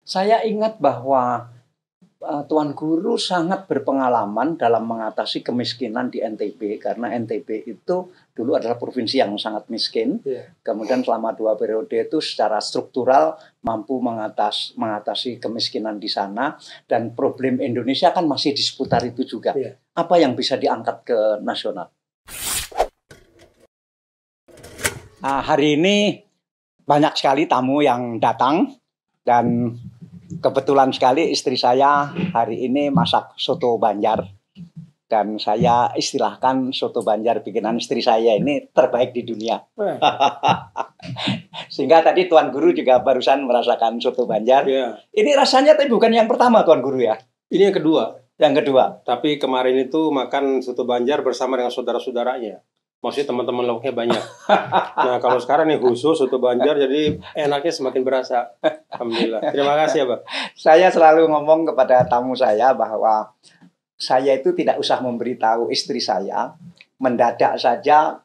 Saya ingat bahwa Tuan Guru sangat berpengalaman dalam mengatasi kemiskinan di NTB karena NTB itu dulu adalah provinsi yang sangat miskin. Kemudian selama 2 periode itu secara struktural mampu mengatasi kemiskinan di sana, dan problem Indonesia kan masih di seputar itu juga. Apa yang bisa diangkat ke nasional? Nah, hari ini banyak sekali tamu yang datang, dan kebetulan sekali istri saya hari ini masak soto Banjar, dan saya istilahkan soto Banjar bikinan istri saya ini terbaik di dunia. Sehingga tadi Tuan Guru juga barusan merasakan soto Banjar. Ini rasanya tapi bukan yang pertama Tuan Guru ya? Ini yang kedua. Yang kedua. Tapi kemarin itu makan soto Banjar bersama dengan saudara-saudaranya. Maksudnya teman-teman lauknya banyak. Nah, kalau sekarang nih khusus soto Banjar, jadi enaknya semakin berasa. Alhamdulillah. Terima kasih ya, Pak. Saya selalu ngomong kepada tamu saya bahwa saya itu tidak usah memberitahu istri saya. Mendadak saja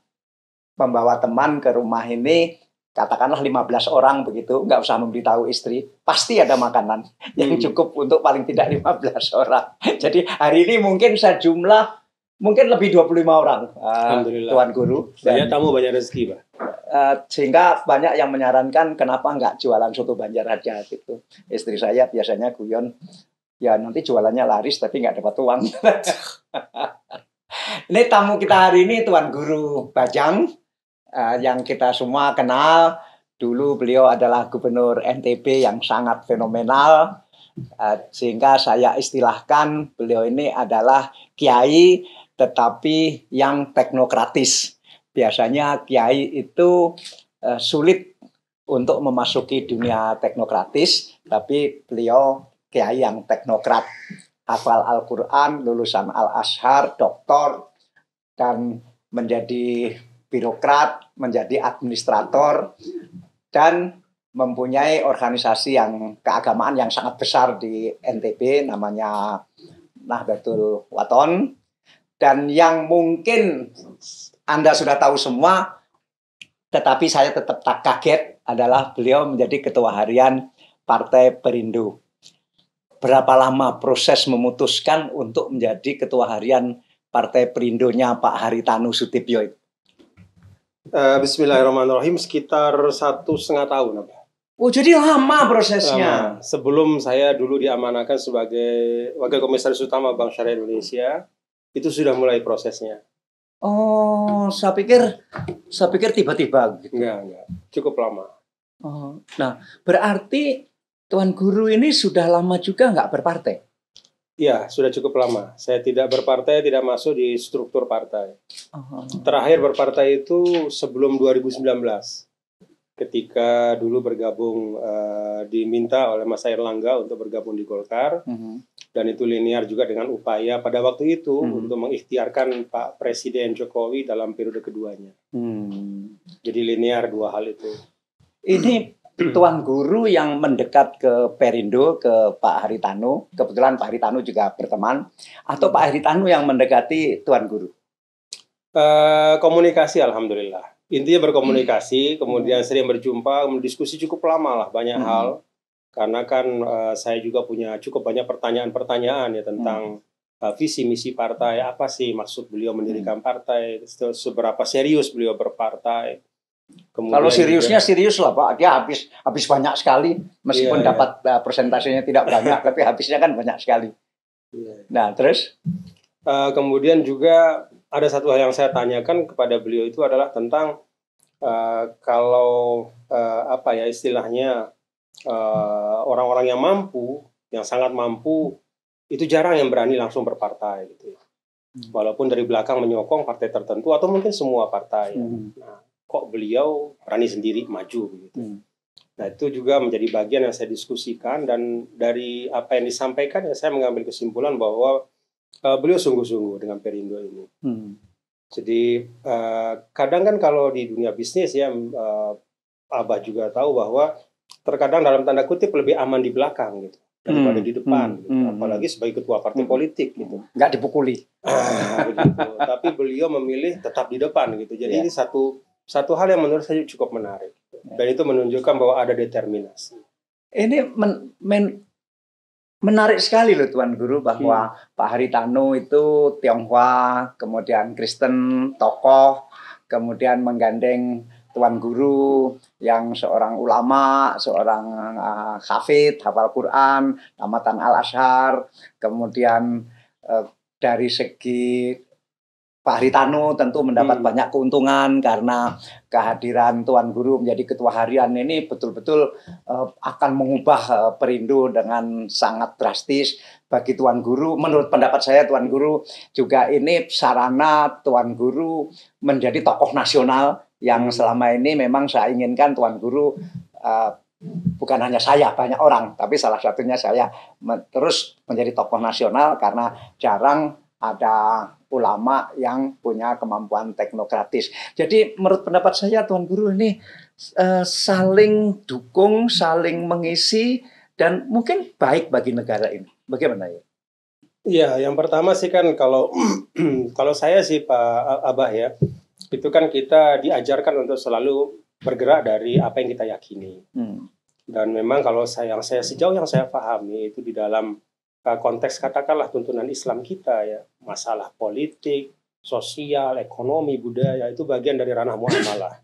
membawa teman ke rumah ini, katakanlah 15 orang begitu, nggak usah memberitahu istri, pasti ada makanan yang cukup untuk paling tidak 15 orang. Jadi hari ini mungkin sejumlah mungkin lebih 25 orang, Tuan Guru. Banyak tamu, banyak rezeki, Pak. Sehingga banyak yang menyarankan kenapa nggak jualan soto Banjar aja gitu. Istri saya biasanya guyon, ya nanti jualannya laris tapi nggak dapat uang. Ini tamu kita hari ini Tuan Guru Bajang, yang kita semua kenal. Dulu beliau adalah gubernur NTB yang sangat fenomenal, sehingga saya istilahkan beliau ini adalah kiai tetapi yang teknokratis. Biasanya kiai itu sulit untuk memasuki dunia teknokratis, tapi beliau kiai yang teknokrat, hafal Al-Quran, lulusan Al-Azhar, doktor, dan menjadi birokrat, menjadi administrator, dan mempunyai organisasi yang keagamaan yang sangat besar di NTB, namanya Nahdlatul Wathon. Dan yang mungkin Anda sudah tahu semua, tetapi saya tetap tak kaget, adalah beliau menjadi ketua harian Partai Perindo. Berapa lama proses memutuskan untuk menjadi ketua harian Partai Perindonya Pak Haritanu Sudibyo itu? Bismillahirrahmanirrahim, sekitar 1,5 tahun. Oh, jadi lama prosesnya. Sebelum saya dulu diamanahkan sebagai Wakil Komisaris Utama Bank Syariah Indonesia, itu sudah mulai prosesnya. Oh, saya pikir tiba-tiba gitu. Enggak. Cukup lama. Oh, nah, berarti Tuan Guru ini sudah lama juga nggak berpartai? Iya, sudah cukup lama. Saya tidak berpartai, tidak masuk di struktur partai. Terakhir berpartai itu sebelum 2019. Ketika dulu bergabung, diminta oleh Mas Airlangga untuk bergabung di Golkar. Dan itu linear juga dengan upaya pada waktu itu untuk mengikhtiarkan Pak Presiden Jokowi dalam periode keduanya. Jadi linear dua hal itu. Ini Tuan Guru yang mendekat ke Perindo, ke Pak Haritanu. Kebetulan Pak Haritanu juga berteman. Atau Pak Haritanu yang mendekati Tuan Guru? Komunikasi, alhamdulillah. Intinya berkomunikasi, kemudian sering berjumpa, diskusi cukup lama lah, banyak hal. Karena kan saya juga punya cukup banyak pertanyaan-pertanyaan ya tentang visi misi partai, apa sih maksud beliau mendirikan partai, seberapa serius beliau berpartai. Kemudian kalau seriusnya juga, serius lah Pak, dia habis banyak sekali, meskipun dapat persentasenya tidak banyak, tapi habisnya kan banyak sekali. Nah terus? Kemudian juga ada satu hal yang saya tanyakan kepada beliau itu adalah tentang kalau istilahnya orang-orang yang mampu, yang sangat mampu, itu jarang yang berani langsung berpartai gitu. Walaupun dari belakang menyokong partai tertentu atau mungkin semua partai. Nah, kok beliau berani sendiri maju gitu. Nah, itu juga menjadi bagian yang saya diskusikan, dan dari apa yang disampaikan ya saya mengambil kesimpulan bahwa beliau sungguh-sungguh dengan Perindo ini. Jadi kadang kan kalau di dunia bisnis ya, Abah juga tahu bahwa terkadang dalam tanda kutip lebih aman di belakang gitu daripada di depan, gitu. Apalagi sebagai ketua partai politik gitu, nggak dipukuli. Begitu. Tapi beliau memilih tetap di depan gitu. Jadi ini satu hal yang menurut saya cukup menarik, dan itu menunjukkan bahwa ada determinasi. Ini menarik sekali loh Tuan Guru bahwa Pak Haritanu itu Tionghoa, kemudian Kristen, tokoh, kemudian menggandeng Tuan Guru yang seorang ulama, seorang hafid, hafal Quran, tamatan Al-Azhar, kemudian dari segi Pak Haritanu tentu mendapat banyak keuntungan karena kehadiran Tuan Guru menjadi ketua harian ini betul-betul akan mengubah Perindo dengan sangat drastis bagi Tuan Guru. Menurut pendapat saya Tuan Guru juga ini sarana Tuan Guru menjadi tokoh nasional yang selama ini memang saya inginkan Tuan Guru bukan hanya saya, banyak orang, tapi salah satunya saya terus menjadi tokoh nasional karena jarang ada ulama yang punya kemampuan teknokratis. Jadi menurut pendapat saya Tuan Guru ini saling dukung, saling mengisi dan mungkin baik bagi negara ini. Bagaimana ya? Iya, yang pertama sih kan kalau saya sih Pak Abah ya, itu kan kita diajarkan untuk selalu bergerak dari apa yang kita yakini. Dan memang kalau sejauh yang saya pahami itu di dalam konteks katakanlah tuntunan Islam kita ya, masalah politik, sosial, ekonomi, budaya itu bagian dari ranah muamalah.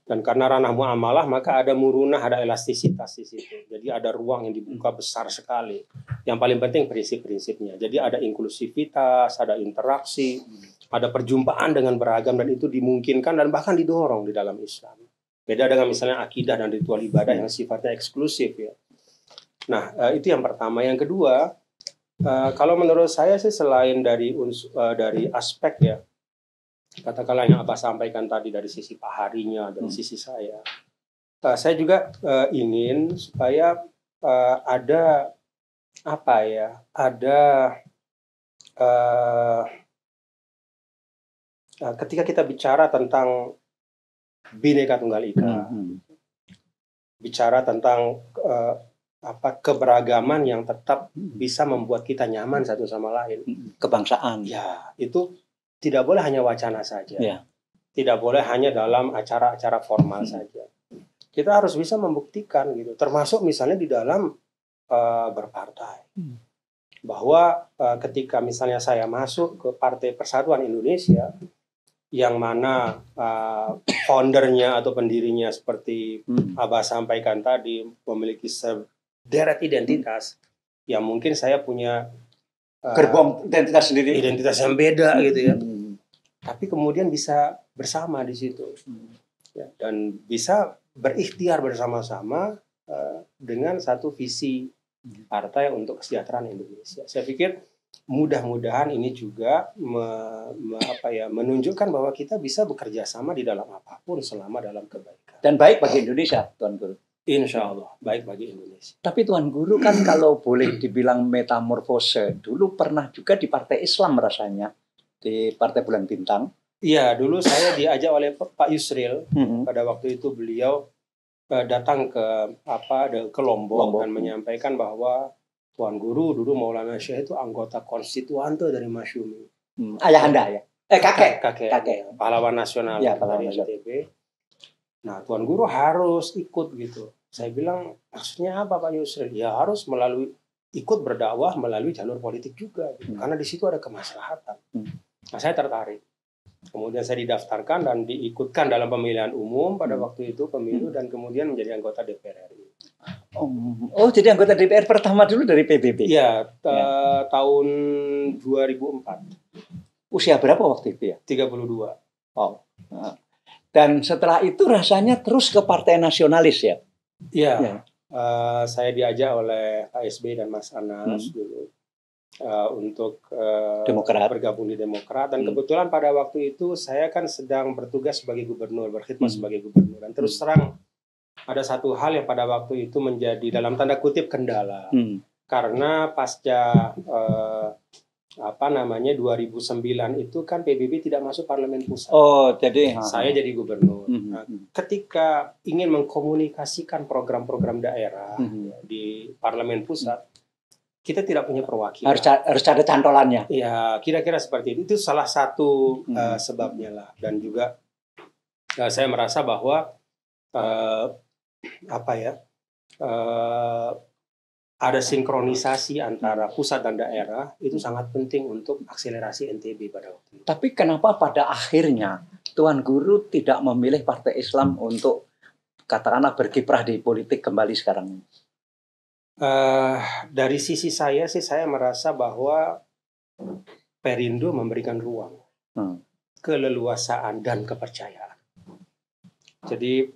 Dan karena ranah muamalah maka ada murunah, ada elastisitas di situ. Jadi ada ruang yang dibuka besar sekali. Yang paling penting prinsip-prinsipnya. Jadi ada inklusivitas, ada interaksi, ada perjumpaan dengan beragam dan itu dimungkinkan dan bahkan didorong di dalam Islam. Beda dengan misalnya akidah dan ritual ibadah yang sifatnya eksklusif ya. Nah, itu yang pertama. Yang kedua, kalau menurut saya sih selain dari aspek ya, katakanlah yang Abah sampaikan tadi dari sisi Pak Harinya, dari sisi saya juga ingin supaya ada apa ya, ketika kita bicara tentang Bhinneka Tunggal Ika, bicara tentang keberagaman yang tetap bisa membuat kita nyaman satu sama lain. Kebangsaan. Ya, itu tidak boleh hanya wacana saja. Ya. Tidak boleh hanya dalam acara-acara formal saja. Kita harus bisa membuktikan gitu. Termasuk misalnya di dalam berpartai. Bahwa ketika misalnya saya masuk ke Partai Persatuan Indonesia, yang mana foundernya atau pendirinya seperti Abah sampaikan tadi memiliki deret identitas yang mungkin saya punya gerbong identitas sendiri, identitas yang beda gitu ya, tapi kemudian bisa bersama di situ ya, dan bisa berikhtiar bersama-sama dengan satu visi partai untuk kesejahteraan Indonesia. Saya pikir mudah-mudahan ini juga menunjukkan bahwa kita bisa bekerja sama di dalam apapun selama dalam kebaikan dan baik bagi Indonesia, Tuan Guru. Insya Allah baik bagi Indonesia. Tapi Tuan Guru kan kalau boleh dibilang metamorfose, dulu pernah juga di Partai Islam rasanya, di Partai Bulan Bintang. Iya, dulu saya diajak oleh Pak Yusril. Pada waktu itu beliau datang ke Lombok dan menyampaikan bahwa Tuan Guru dulu Maulana Syekh itu anggota konstituante dari Masyumi. Ayah Anda ya? Kakek. Pahlawan nasional ya, dari NTB. Nah, Tuan Guru harus ikut gitu. Saya bilang, maksudnya apa Pak Yusril? Ya harus ikut berdakwah melalui jalur politik juga. Gitu. Karena di situ ada kemaslahatan. Nah, saya tertarik. Kemudian saya didaftarkan dan diikutkan dalam pemilihan umum pada waktu itu, pemilu, dan kemudian menjadi anggota DPR RI. Oh, jadi anggota DPR pertama dulu dari PBB? Iya, tahun 2004. Usia berapa waktu itu ya? 32. Oh. Dan setelah itu rasanya terus ke Partai Nasionalis ya? Iya. Ya. Saya diajak oleh Pak SBY dan Mas Anas dulu untuk bergabung di Demokrat. Dan kebetulan pada waktu itu saya kan sedang bertugas sebagai gubernur, berkhidmat sebagai gubernur. Dan terus terang ada satu hal yang pada waktu itu menjadi dalam tanda kutip kendala. Karena pasca 2009 itu kan PBB tidak masuk parlemen pusat. Oh, jadi saya jadi gubernur. Nah, ketika ingin mengkomunikasikan program-program daerah di parlemen pusat, kita tidak punya perwakilan. Harus ada cantolannya. Ya, kira-kira seperti itu. Itu salah satu sebabnya lah. Dan juga saya merasa bahwa ada sinkronisasi antara pusat dan daerah, itu sangat penting untuk akselerasi NTB pada waktu itu. Tapi kenapa pada akhirnya Tuan Guru tidak memilih Partai Islam untuk katakanlah berkiprah di politik kembali sekarang ini? Dari sisi saya sih, saya merasa bahwa Perindo memberikan ruang, keleluasaan dan kepercayaan. Jadi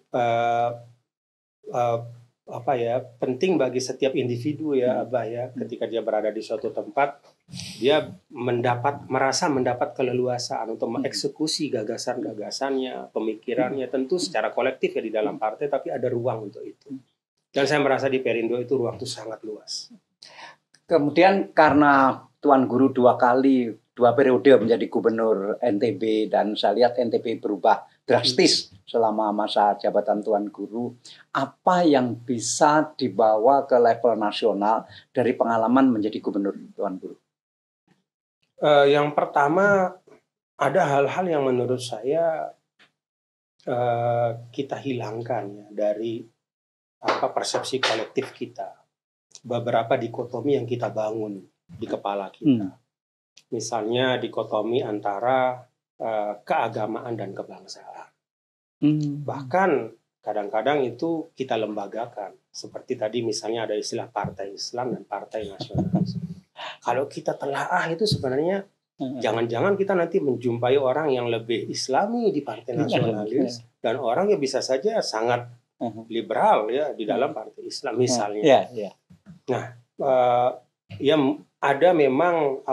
penting bagi setiap individu ya Abah ya, ketika dia berada di suatu tempat, dia merasa mendapat keleluasaan untuk mengeksekusi gagasan-gagasannya, pemikirannya, tentu secara kolektif ya di dalam partai, tapi ada ruang untuk itu. Dan saya merasa di Perindo itu ruang itu sangat luas. Kemudian karena Tuan Guru 2 periode menjadi gubernur NTB, dan saya lihat NTB berubah drastis selama masa jabatan Tuan Guru. Apa yang bisa dibawa ke level nasional dari pengalaman menjadi gubernur Tuan Guru? Yang pertama, ada hal-hal yang menurut saya kita hilangkan ya dari persepsi kolektif kita. Beberapa dikotomi yang kita bangun di kepala kita. Misalnya dikotomi antara keagamaan dan kebangsaan. Bahkan kadang-kadang itu kita lembagakan. Seperti tadi misalnya ada istilah Partai Islam dan Partai Nasionalis. Kalau kita telaah itu sebenarnya jangan-jangan kita nanti menjumpai orang yang lebih Islami di Partai Nasionalis dan orang yang bisa saja sangat liberal ya di dalam Partai Islam misalnya. Nah, ya ada memang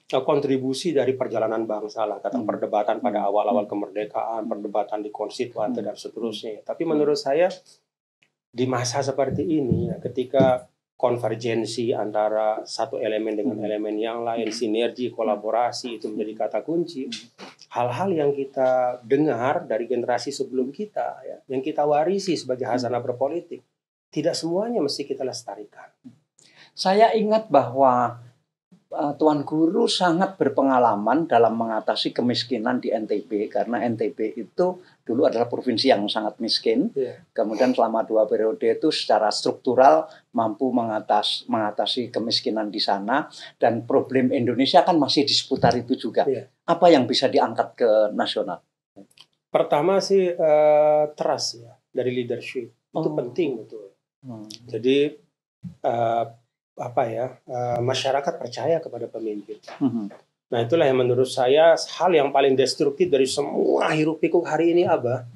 kontribusi dari perjalanan bangsa lah, kata perdebatan pada awal-awal kemerdekaan, perdebatan di konstituante dan seterusnya. Tapi menurut saya di masa seperti ini, ketika konvergensi antara satu elemen dengan elemen yang lain, sinergi, kolaborasi itu menjadi kata kunci. Hal-hal yang kita dengar dari generasi sebelum kita, ya, yang kita warisi sebagai hasanah berpolitik, tidak semuanya mesti kita lestarikan. Saya ingat bahwa Tuan Guru sangat berpengalaman dalam mengatasi kemiskinan di NTB, karena NTB itu dulu adalah provinsi yang sangat miskin. Kemudian selama 2 periode itu secara struktural mampu mengatasi kemiskinan di sana, dan problem Indonesia kan masih di seputar itu juga. Apa yang bisa diangkat ke nasional? Pertama sih trust ya dari leadership. Itu penting betul. Jadi masyarakat percaya kepada pemimpin. Nah, itulah yang menurut saya hal yang paling destruktif dari semua hiruk pikuk hari ini, Abah,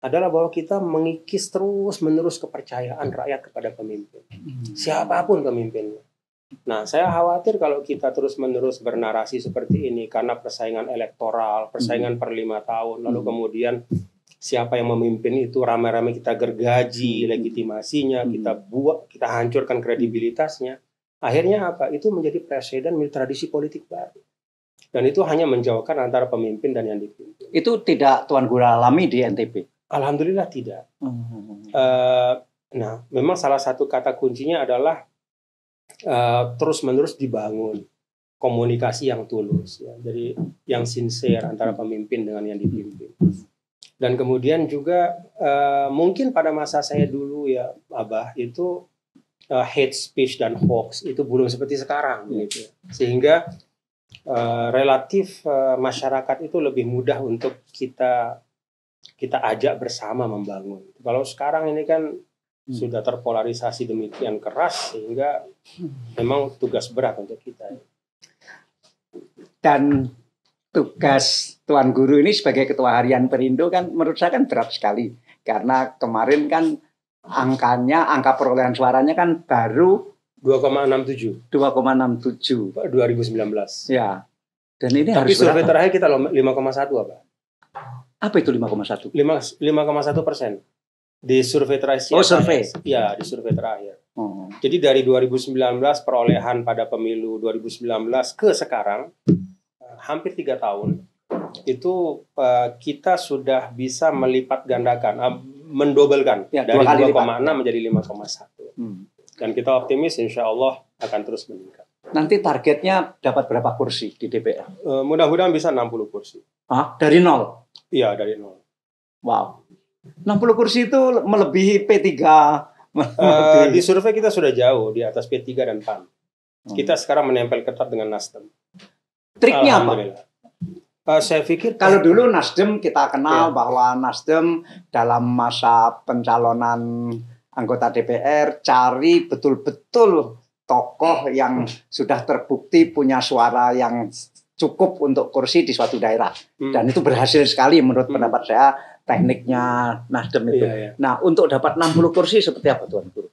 adalah bahwa kita mengikis terus-menerus kepercayaan rakyat kepada pemimpin. Siapapun pemimpinnya. Nah, saya khawatir kalau kita terus-menerus bernarasi seperti ini karena persaingan elektoral, persaingan per 5 tahun, lalu kemudian siapa yang memimpin itu rame-rame kita gergaji legitimasinya, kita hancurkan kredibilitasnya. Akhirnya apa? Itu menjadi presiden, menjadi tradisi politik baru. Dan itu hanya menjauhkan antara pemimpin dan yang dipimpin. Itu tidak Tuan Guru alami di NTB? Alhamdulillah tidak. Nah, memang salah satu kata kuncinya adalah terus-menerus dibangun komunikasi yang tulus, ya. Jadi yang sincere antara pemimpin dengan yang dipimpin. Dan kemudian juga mungkin pada masa saya dulu ya, Abah, itu hate speech dan hoax itu belum seperti sekarang, gitu. Sehingga relatif masyarakat itu lebih mudah untuk kita ajak bersama membangun. Kalau sekarang ini kan sudah terpolarisasi demikian keras, sehingga memang tugas berat untuk kita. Dan tugas Tuan Guru ini sebagai Ketua Harian Perindo kan menurut saya kan berat sekali, karena kemarin kan angka perolehan suaranya kan baru 2,67 2019. Ya. Dan ini tapi harus survei berapa? Terakhir kita 5,1 apa? Apa itu 5,1? 5,1% di survei terakhir. Oh, survei. Ya, di survei terakhir. Jadi dari 2019 perolehan pada pemilu 2019 ke sekarang hampir 3 tahun itu kita sudah bisa melipat gandakan, mendobelkan ya, dari 2,6 menjadi 5,1. Dan kita optimis insya Allah akan terus meningkat. Nanti targetnya dapat berapa kursi di DPR? Mudah-mudahan bisa 60 kursi. Dari 0? Iya, dari 0. Wow. 60 kursi itu melebihi P3 Di survei kita sudah jauh di atas P3 dan PAN. Kita sekarang menempel ketat dengan Nasdem. Triknya apa? Saya pikir kalau dulu Nasdem kita kenal bahwa Nasdem dalam masa pencalonan anggota DPR cari betul-betul tokoh yang sudah terbukti punya suara yang cukup untuk kursi di suatu daerah. Dan itu berhasil sekali menurut pendapat saya tekniknya Nasdem itu. Nah, untuk dapat 60 kursi seperti apa Tuan Guru?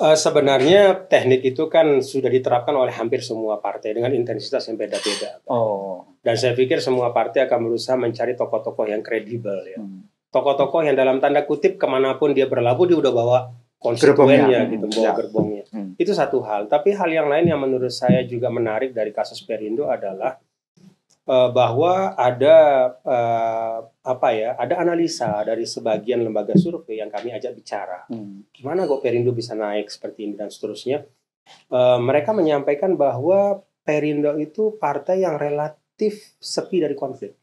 Sebenarnya teknik itu kan sudah diterapkan oleh hampir semua partai dengan intensitas yang beda-beda. Dan saya pikir semua partai akan berusaha mencari tokoh-tokoh yang kredibel ya. Tokoh-tokoh yang dalam tanda kutip kemanapun dia berlabuh dia udah bawa konstituennya gitu, bawa gerbongnya. Itu satu hal. Tapi hal yang lain yang menurut saya juga menarik dari kasus Perindo adalah bahwa ada ada analisa dari sebagian lembaga survei yang kami ajak bicara. Gimana kok Perindo bisa naik seperti ini dan seterusnya. Mereka menyampaikan bahwa Perindo itu partai yang relatif sepi dari konflik.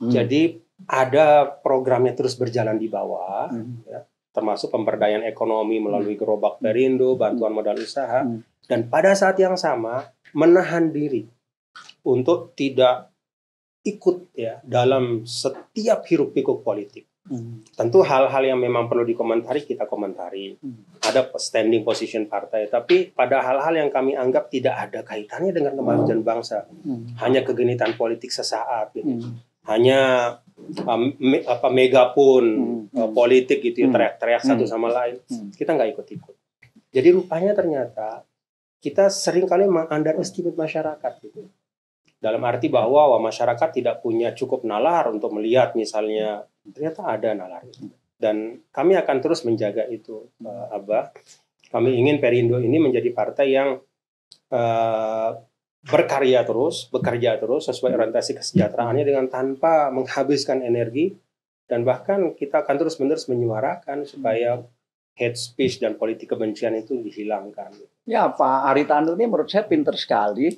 Jadi ada programnya terus berjalan di bawah, ya, termasuk pemberdayaan ekonomi melalui gerobak Perindo, bantuan modal usaha, dan pada saat yang sama menahan diri untuk tidak ikut ya dalam setiap hiruk pikuk politik. Tentu hal-hal yang memang perlu dikomentari kita komentari. Ada standing position partai, tapi pada hal-hal yang kami anggap tidak ada kaitannya dengan kemajuan bangsa, hanya kegenitan politik sesaat, gitu. Hanya megapun politik gitu, teriak-teriak satu sama lain. Kita nggak ikut-ikut. Jadi rupanya ternyata kita sering kali underestimate masyarakat gitu. Dalam arti bahwa masyarakat tidak punya cukup nalar untuk melihat misalnya ternyata ada nalar itu. Dan kami akan terus menjaga itu, Abah. Kami ingin Perindo ini menjadi partai yang bekerja terus sesuai orientasi kesejahteraannya dengan tanpa menghabiskan energi, dan bahkan kita akan terus-menerus menyuarakan supaya hate speech dan politik kebencian itu dihilangkan. Ya, Pak Haritanu ini menurut saya pinter sekali.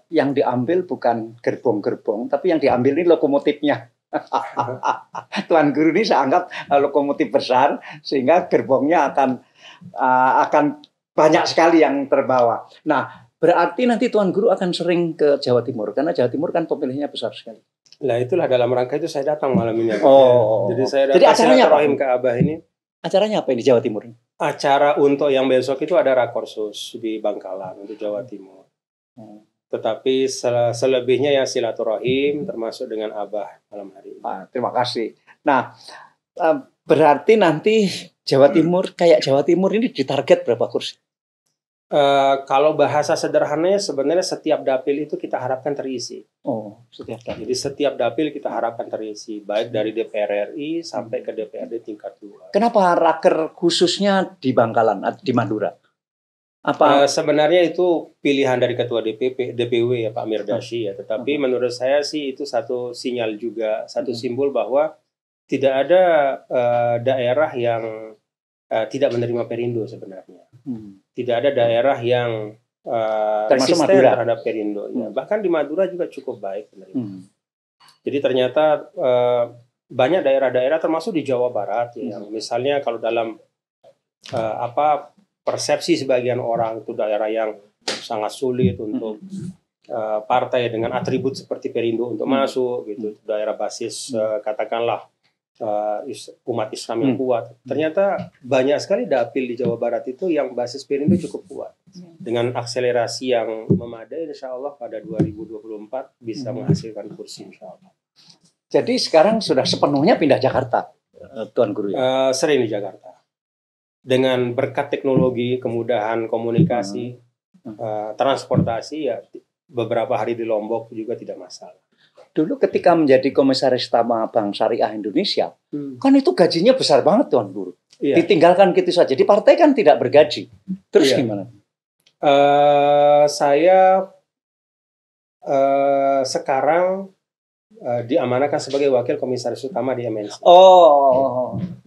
Yang diambil bukan gerbong-gerbong, tapi yang diambil ini lokomotifnya. Tuan Guru ini saya anggap lokomotif besar, sehingga gerbongnya akan banyak sekali yang terbawa. Nah, berarti nanti Tuan Guru akan sering ke Jawa Timur, karena Jawa Timur kan pemilihnya besar sekali. Nah, itulah dalam rangka itu saya datang malam ini. Jadi saya datang silaturahim ke Abah ini. Acaranya apa ini di Jawa Timur? Acara untuk yang besok itu ada rakorsus di Bangkalan untuk Jawa Timur. Tetapi selebihnya ya silaturahim termasuk dengan Abah malam hari ini. Terima kasih. Nah, berarti nanti Jawa Timur kayak Jawa Timur ini ditarget berapa kursi? Kalau bahasa sederhananya sebenarnya setiap dapil itu kita harapkan terisi. Setiap dapil. Jadi setiap dapil kita harapkan terisi, baik dari DPR RI sampai ke DPRD tingkat 2. Kenapa raker khususnya di Bangkalan, di Madura? Sebenarnya itu pilihan dari Ketua DPW ya Pak Mirdasy ya. Tetapi menurut saya sih itu satu sinyal juga, satu simbol bahwa tidak ada daerah yang tidak menerima Perindo sebenarnya. Tidak ada daerah yang resisten terhadap Perindo. Ya. Bahkan di Madura juga cukup baik penerima. Jadi ternyata banyak daerah-daerah termasuk di Jawa Barat ya, yang misalnya kalau dalam persepsi sebagian orang itu daerah yang sangat sulit untuk partai dengan atribut seperti Perindo untuk masuk gitu, daerah basis katakanlah umat Islam yang kuat. Ternyata banyak sekali dapil di Jawa Barat itu yang basis Perindo cukup kuat. Dengan akselerasi yang memadai, insya Allah pada 2024 bisa menghasilkan kursi, insya Allah. Jadi sekarang sudah sepenuhnya pindah Jakarta, Tuan Guru ya? Sering di Jakarta. Dengan berkat teknologi, kemudahan komunikasi, transportasi, ya beberapa hari di Lombok juga tidak masalah. Dulu ketika menjadi komisaris utama Bank Syariah Indonesia, kan itu gajinya besar banget Tuan Guru. Ditinggalkan gitu saja. Jadi partai kan tidak bergaji. Terus gimana? Saya sekarang diamanahkan sebagai wakil komisaris utama di MNC.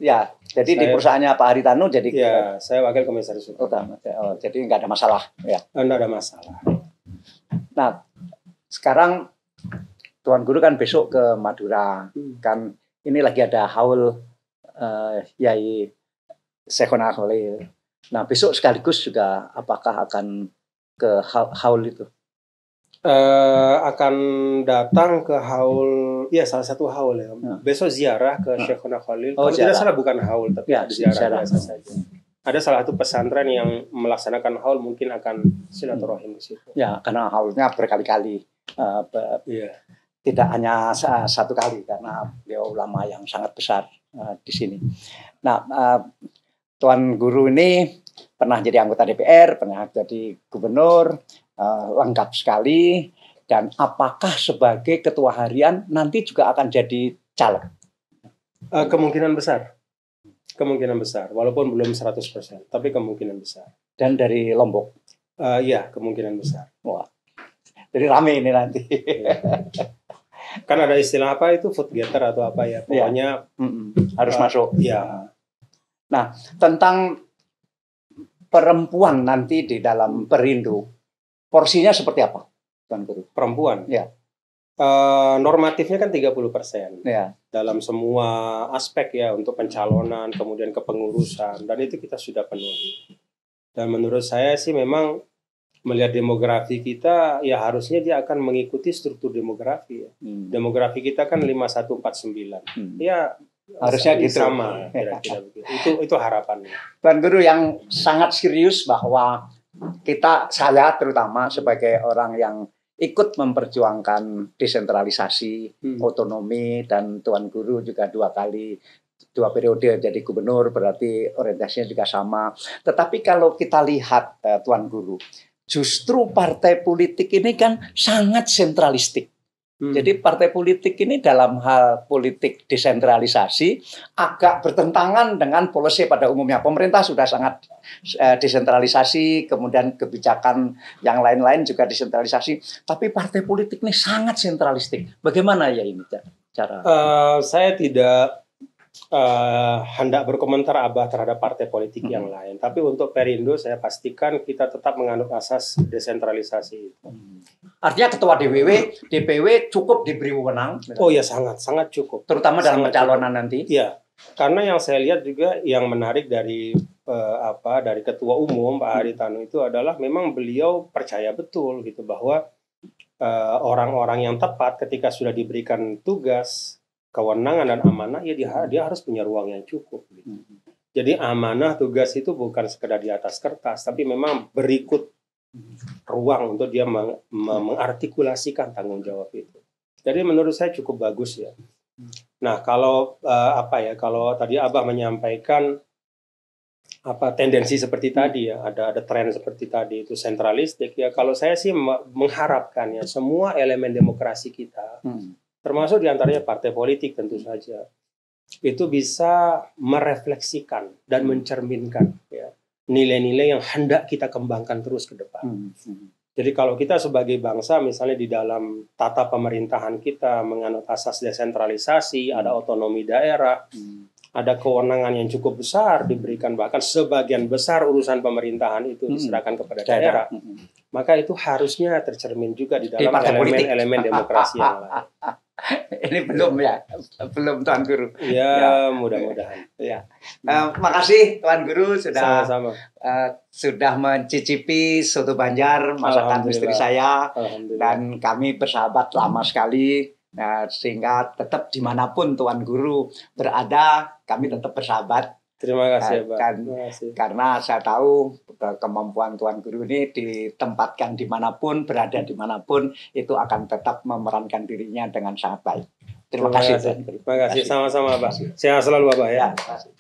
Ya. Jadi di perusahaannya Pak Haritanu jadi. Ya, saya wakil komisaris utama. Jadi nggak ada masalah. Ya. Nggak ada masalah. Nah, sekarang Tuan Guru kan besok ke Madura, kan ini lagi ada haul Yai Syekhona Khalil. Nah, besok sekaligus juga apakah akan ke haul itu? Akan datang ke haul, ya salah satu haul ya. Besok ziarah ke Syekhona Khalil. Kalau tidak salah bukan haul, tapi ya, ziarah biasa saja. Ada salah satu pesantren yang melaksanakan haul, mungkin akan silaturahim ke situ. Ya, karena haulnya berkali-kali. Tidak hanya satu kali, karena beliau ulama yang sangat besar di sini. Nah, Tuan Guru ini pernah jadi anggota DPR, pernah jadi gubernur, lengkap sekali. Dan apakah sebagai ketua harian nanti juga akan jadi caleg? Kemungkinan besar. Kemungkinan besar, walaupun belum 100%, tapi kemungkinan besar. Dan dari Lombok? Iya, kemungkinan besar. Wah, jadi rame ini nanti. Kan ada istilah apa itu, food getter atau apa ya, pokoknya harus masuk. Ya. Nah, tentang perempuan nanti di dalam Perindo, porsinya seperti apa, Tuan Guru? Perempuan? Ya. Normatifnya kan 30%. Ya. Dalam semua aspek ya, untuk pencalonan, kemudian kepengurusan, dan itu kita sudah penuhi. Dan menurut saya sih memang melihat demografi kita, ya harusnya dia akan mengikuti struktur demografi ya. Demografi kita kan 5149. Ya harusnya gitu. Sama kira-kira begitu. Itu harapannya. Tuan Guru yang sangat serius bahwa saya terutama sebagai orang yang ikut memperjuangkan desentralisasi, otonomi, dan Tuan Guru juga 2 periode jadi gubernur, berarti orientasinya juga sama. Tetapi kalau kita lihat Tuan Guru, justru partai politik ini kan sangat sentralistik. Jadi partai politik ini dalam hal politik desentralisasi agak bertentangan dengan policy pada umumnya. Pemerintah sudah sangat desentralisasi, kemudian kebijakan yang lain-lain juga desentralisasi. Tapi partai politik ini sangat sentralistik. Bagaimana ya ini cara? Saya tidak hendak berkomentar Abah terhadap partai politik yang lain. Tapi untuk Perindo saya pastikan kita tetap menganut asas desentralisasi. Artinya ketua DPW cukup diberi wewenang. Oh ya, sangat cukup. Terutama dalam pencalonan nanti. Iya. Karena yang saya lihat juga yang menarik dari dari ketua umum Pak Haritanu itu adalah memang beliau percaya betul gitu bahwa orang-orang yang tepat ketika sudah diberikan tugas, kewenangan dan amanah, ya dia harus punya ruang yang cukup. Gitu. Jadi amanah tugas itu bukan sekedar di atas kertas, tapi memang berikut ruang untuk dia mengartikulasikan tanggung jawab itu. Jadi menurut saya cukup bagus ya. Nah kalau kalau tadi Abah menyampaikan tendensi seperti tadi ya, ada tren seperti tadi itu sentralistik ya. Kalau saya sih mengharapkan ya semua elemen demokrasi kita, termasuk diantaranya partai politik tentu saja, itu bisa merefleksikan dan mencerminkan ya nilai-nilai yang hendak kita kembangkan terus ke depan. Jadi kalau kita sebagai bangsa misalnya di dalam tata pemerintahan kita menganut asas desentralisasi, ada otonomi daerah, ada kewenangan yang cukup besar diberikan, bahkan sebagian besar urusan pemerintahan itu diserahkan kepada daerah, maka itu harusnya tercermin juga di dalam elemen demokrasi yang lain. Ini belum Tuan Guru. Ya. Mudah-mudahan. Ya. Makasih Tuan Guru sudah sama-sama. Sudah mencicipi soto Banjar masakan istri saya, dan kami bersahabat lama sekali. Nah, sehingga tetap dimanapun Tuan Guru berada, kami tetap bersahabat. Terima kasih, Pak. Karena saya tahu kemampuan Tuan Guru ini ditempatkan dimanapun, berada dimanapun, itu akan tetap memerankan dirinya dengan sangat baik. Terima kasih. Terima kasih. Sama-sama, Pak. Sehat selalu, Bapak ya. Terima kasih.